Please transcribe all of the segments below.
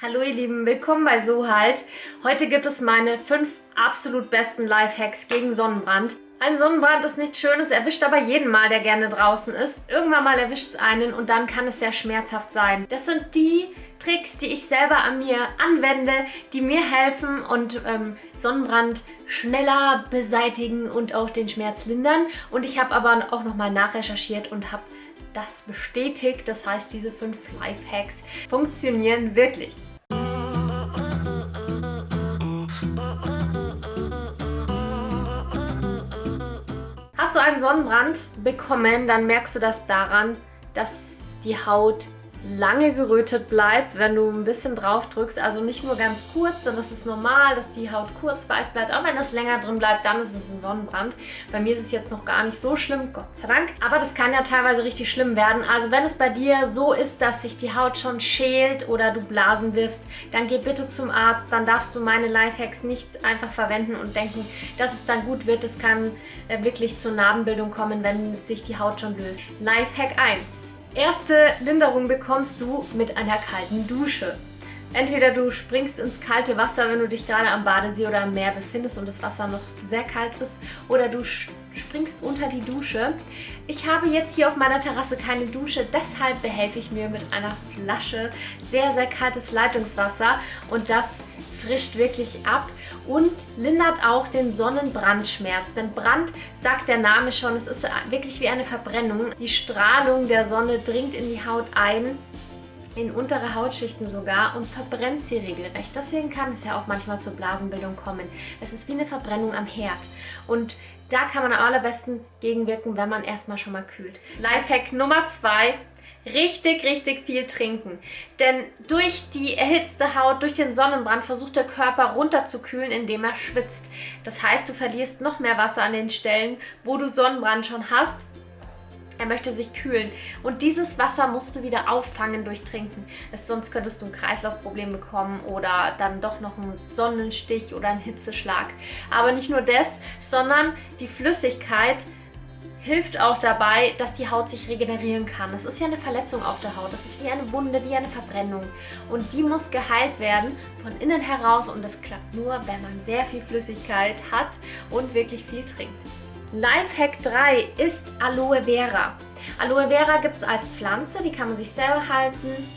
Hallo ihr Lieben, willkommen bei So Halt. Heute gibt es meine 5 absolut besten Lifehacks gegen Sonnenbrand. Ein Sonnenbrand ist nichts Schönes, erwischt aber jeden mal, der gerne draußen ist. Irgendwann mal erwischt es einen und dann kann es sehr schmerzhaft sein. Das sind die Tricks, die ich selber an mir anwende, die mir helfen und Sonnenbrand schneller beseitigen und auch den Schmerz lindern. Und ich habe aber auch nochmal nachrecherchiert und habe das bestätigt. Das heißt, diese 5 Lifehacks funktionieren wirklich. Hast du einen Sonnenbrand bekommen, dann merkst du das daran, dass die Haut lange gerötet bleibt, wenn du ein bisschen drauf drückst. Also nicht nur ganz kurz, sondern es ist normal, dass die Haut kurz weiß bleibt. Auch wenn das länger drin bleibt, dann ist es ein Sonnenbrand. Bei mir ist es jetzt noch gar nicht so schlimm, Gott sei Dank. Aber das kann ja teilweise richtig schlimm werden. Also wenn es bei dir so ist, dass sich die Haut schon schält oder du Blasen wirfst, dann geh bitte zum Arzt. Dann darfst du meine Lifehacks nicht einfach verwenden und denken, dass es dann gut wird. Es kann wirklich zur Narbenbildung kommen, wenn sich die Haut schon löst. Lifehack 1. Erste Linderung bekommst du mit einer kalten Dusche. Entweder du springst ins kalte Wasser, wenn du dich gerade am Badesee oder am Meer befindest und das Wasser noch sehr kalt ist, oder du springst unter die Dusche. Ich habe jetzt hier auf meiner Terrasse keine Dusche, deshalb behelfe ich mir mit einer Flasche sehr, sehr kaltes Leitungswasser und das frischt wirklich ab und lindert auch den Sonnenbrandschmerz. Denn Brand, sagt der Name schon, es ist wirklich wie eine Verbrennung. Die Strahlung der Sonne dringt in die Haut ein, in untere Hautschichten sogar, und verbrennt sie regelrecht. Deswegen kann es ja auch manchmal zur Blasenbildung kommen. Es ist wie eine Verbrennung am Herd. Und da kann man am allerbesten gegenwirken, wenn man erstmal schon mal kühlt. Lifehack Nummer 2. Richtig, richtig viel trinken. Denn durch die erhitzte Haut, durch den Sonnenbrand versucht der Körper runterzukühlen, indem er schwitzt. Das heißt, du verlierst noch mehr Wasser an den Stellen, wo du Sonnenbrand schon hast. Er möchte sich kühlen. Und dieses Wasser musst du wieder auffangen durch Trinken. Sonst könntest du ein Kreislaufproblem bekommen oder dann doch noch einen Sonnenstich oder einen Hitzeschlag. Aber nicht nur das, sondern die Flüssigkeit hilft auch dabei, dass die Haut sich regenerieren kann. Das ist ja eine Verletzung auf der Haut. Das ist wie eine Wunde, wie eine Verbrennung. Und die muss geheilt werden von innen heraus. Und das klappt nur, wenn man sehr viel Flüssigkeit hat und wirklich viel trinkt. Lifehack 3 ist Aloe Vera. Aloe Vera gibt es als Pflanze, die kann man sich selber halten,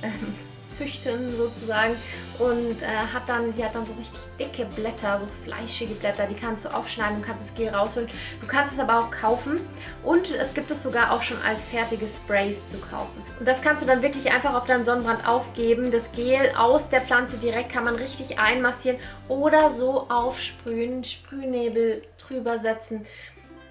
züchten sozusagen, und sie hat dann so richtig dicke Blätter, so fleischige Blätter, die kannst du aufschneiden, du kannst das Gel rausholen, du kannst es aber auch kaufen und es gibt es sogar auch schon als fertige Sprays zu kaufen. Und das kannst du dann wirklich einfach auf deinen Sonnenbrand aufgeben, das Gel aus der Pflanze direkt kann man richtig einmassieren oder so aufsprühen, Sprühnebel drüber setzen.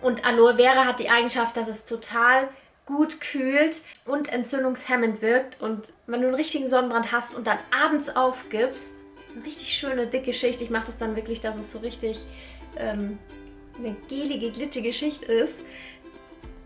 Und Aloe Vera hat die Eigenschaft, dass es total gut kühlt und entzündungshemmend wirkt. Und wenn du einen richtigen Sonnenbrand hast und dann abends aufgibst, eine richtig schöne dicke Schicht, ich mache das dann wirklich, dass es so richtig eine gelige, glitschige Schicht ist,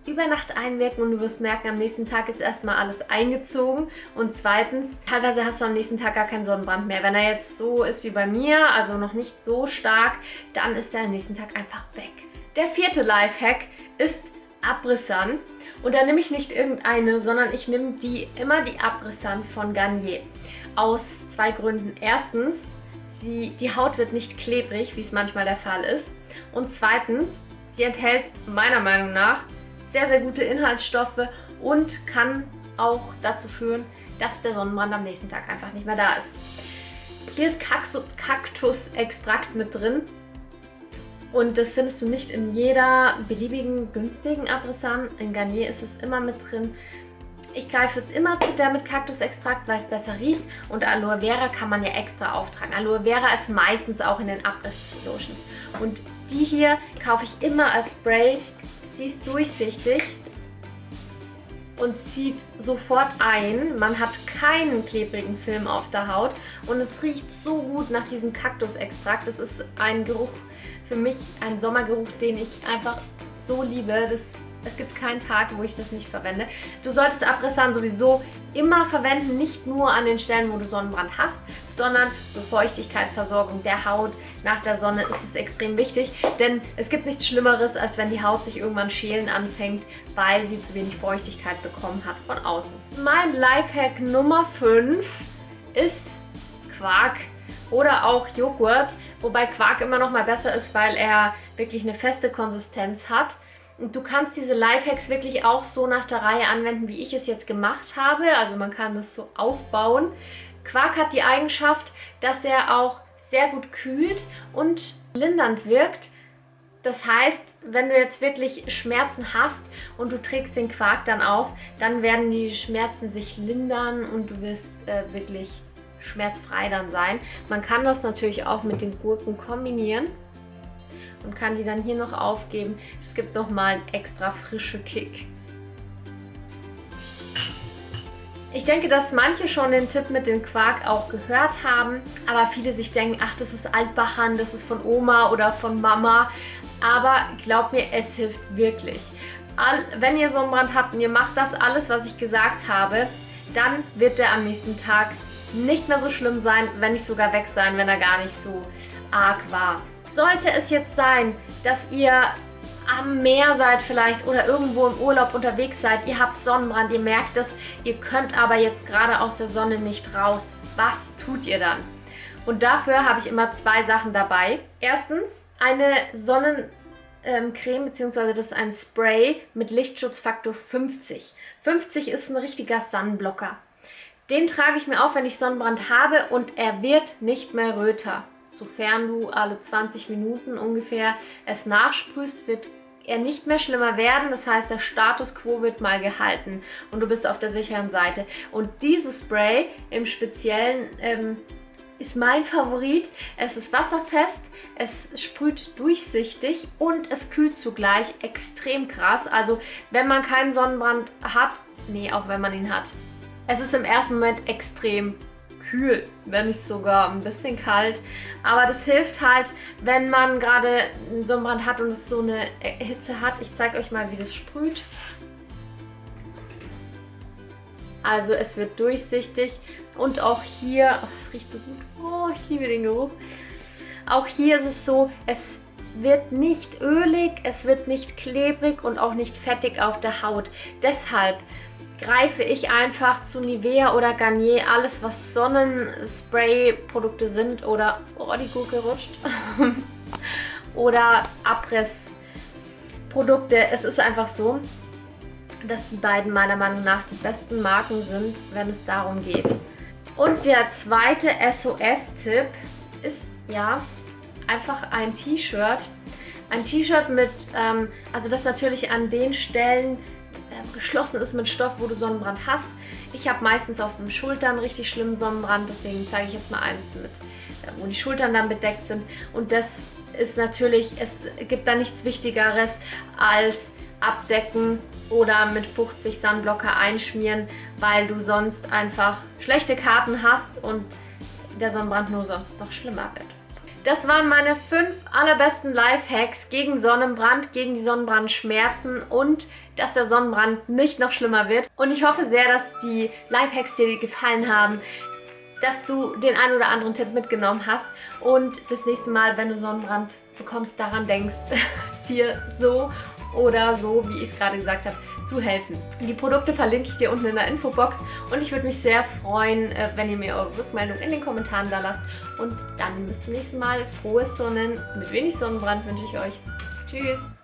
über Nacht einwirken und du wirst merken, am nächsten Tag ist erstmal alles eingezogen und zweitens, teilweise hast du am nächsten Tag gar keinen Sonnenbrand mehr. Wenn er jetzt so ist wie bei mir, also noch nicht so stark, dann ist er am nächsten Tag einfach weg. Der 4. Lifehack ist Abrisan. Und da nehme ich nicht irgendeine, sondern ich nehme immer die Abrisan von Garnier. Aus 2 Gründen. Erstens, die Haut wird nicht klebrig, wie es manchmal der Fall ist. Und zweitens, sie enthält meiner Meinung nach sehr, sehr gute Inhaltsstoffe und kann auch dazu führen, dass der Sonnenbrand am nächsten Tag einfach nicht mehr da ist. Hier ist Kaktusextrakt mit drin. Und das findest du nicht in jeder beliebigen günstigen Abrisan. In Garnier ist es immer mit drin. Ich greife immer zu der mit Kaktusextrakt, weil es besser riecht. Und Aloe Vera kann man ja extra auftragen. Aloe Vera ist meistens auch in den Abriss-Lotions. Und die hier kaufe ich immer als Spray. Sie ist durchsichtig und zieht sofort ein. Man hat keinen klebrigen Film auf der Haut. Und es riecht so gut nach diesem Kaktusextrakt. Das ist ein Geruch, für mich ein Sommergeruch, den ich einfach so liebe. Es gibt keinen Tag, wo ich das nicht verwende. Du solltest Abrisan sowieso immer verwenden, nicht nur an den Stellen, wo du Sonnenbrand hast, sondern zur Feuchtigkeitsversorgung der Haut nach der Sonne ist es extrem wichtig, denn es gibt nichts Schlimmeres, als wenn die Haut sich irgendwann schälen anfängt, weil sie zu wenig Feuchtigkeit bekommen hat von außen. Mein Lifehack Nummer 5 ist Quark oder auch Joghurt, wobei Quark immer noch mal besser ist, weil er wirklich eine feste Konsistenz hat. Und du kannst diese Lifehacks wirklich auch so nach der Reihe anwenden, wie ich es jetzt gemacht habe. Also man kann das so aufbauen. Quark hat die Eigenschaft, dass er auch sehr gut kühlt und lindernd wirkt. Das heißt, wenn du jetzt wirklich Schmerzen hast und du trägst den Quark dann auf, dann werden die Schmerzen sich lindern und du wirst wirklich schmerzfrei dann sein. Man kann das natürlich auch mit den Gurken kombinieren und kann die dann hier noch aufgeben. Es gibt nochmal einen extra frischen Kick. Ich denke, dass manche schon den Tipp mit dem Quark auch gehört haben, aber viele sich denken, ach, das ist altbacken, das ist von Oma oder von Mama. Aber glaubt mir, es hilft wirklich. Wenn ihr Sonnenbrand habt und ihr macht das alles, was ich gesagt habe, dann wird der am nächsten Tag nicht mehr so schlimm sein, wenn nicht sogar weg sein, wenn er gar nicht so arg war. Sollte es jetzt sein, dass ihr am Meer seid vielleicht oder irgendwo im Urlaub unterwegs seid, ihr habt Sonnenbrand, ihr merkt es, ihr könnt aber jetzt gerade aus der Sonne nicht raus. Was tut ihr dann? Und dafür habe ich immer 2 Sachen dabei. Erstens eine Sonnencreme, beziehungsweise das ist ein Spray mit Lichtschutzfaktor 50. 50 ist ein richtiger Sonnenblocker. Den trage ich mir auf, wenn ich Sonnenbrand habe und er wird nicht mehr röter. Sofern du alle 20 Minuten ungefähr es nachsprühst, wird er nicht mehr schlimmer werden. Das heißt, der Status quo wird mal gehalten und du bist auf der sicheren Seite. Und dieses Spray im Speziellen ist mein Favorit. Es ist wasserfest, es sprüht durchsichtig und es kühlt zugleich extrem krass. Also wenn man keinen Sonnenbrand hat, nee, auch wenn man ihn hat. Es ist im ersten Moment extrem kühl, wenn nicht sogar ein bisschen kalt. Aber das hilft halt, wenn man gerade einen Sonnenbrand hat und es so eine Hitze hat. Ich zeige euch mal, wie das sprüht. Also es wird durchsichtig und auch hier, oh, es riecht so gut, oh, ich liebe den Geruch. Auch hier ist es so, es wird nicht ölig, es wird nicht klebrig und auch nicht fettig auf der Haut. Deshalb greife ich einfach zu Nivea oder Garnier, alles was Sonnenspray-Produkte sind oder, oh, die Gurke rutscht, oder Abrissprodukte. Es ist einfach so, dass die beiden meiner Meinung nach die besten Marken sind, wenn es darum geht. Und der zweite SOS-Tipp ist ja einfach ein T-Shirt. Ein T-Shirt mit, also das natürlich an den Stellen geschlossen ist mit Stoff, wo du Sonnenbrand hast. Ich habe meistens auf den Schultern richtig schlimmen Sonnenbrand, deswegen zeige ich jetzt mal eins mit, wo die Schultern dann bedeckt sind. Und das ist natürlich, es gibt da nichts Wichtigeres als abdecken oder mit 50 Sunblocker einschmieren, weil du sonst einfach schlechte Karten hast und der Sonnenbrand nur sonst noch schlimmer wird. Das waren meine 5 allerbesten Lifehacks gegen Sonnenbrand, gegen die Sonnenbrandschmerzen und dass der Sonnenbrand nicht noch schlimmer wird. Und ich hoffe sehr, dass die Lifehacks dir gefallen haben, dass du den einen oder anderen Tipp mitgenommen hast und das nächste Mal, wenn du Sonnenbrand bekommst, daran denkst, dir so oder so, wie ich es gerade gesagt habe, zu helfen. Die Produkte verlinke ich dir unten in der Infobox und ich würde mich sehr freuen, wenn ihr mir eure Rückmeldung in den Kommentaren da lasst. Und dann bis zum nächsten Mal. Frohes Sonnen mit wenig Sonnenbrand wünsche ich euch. Tschüss!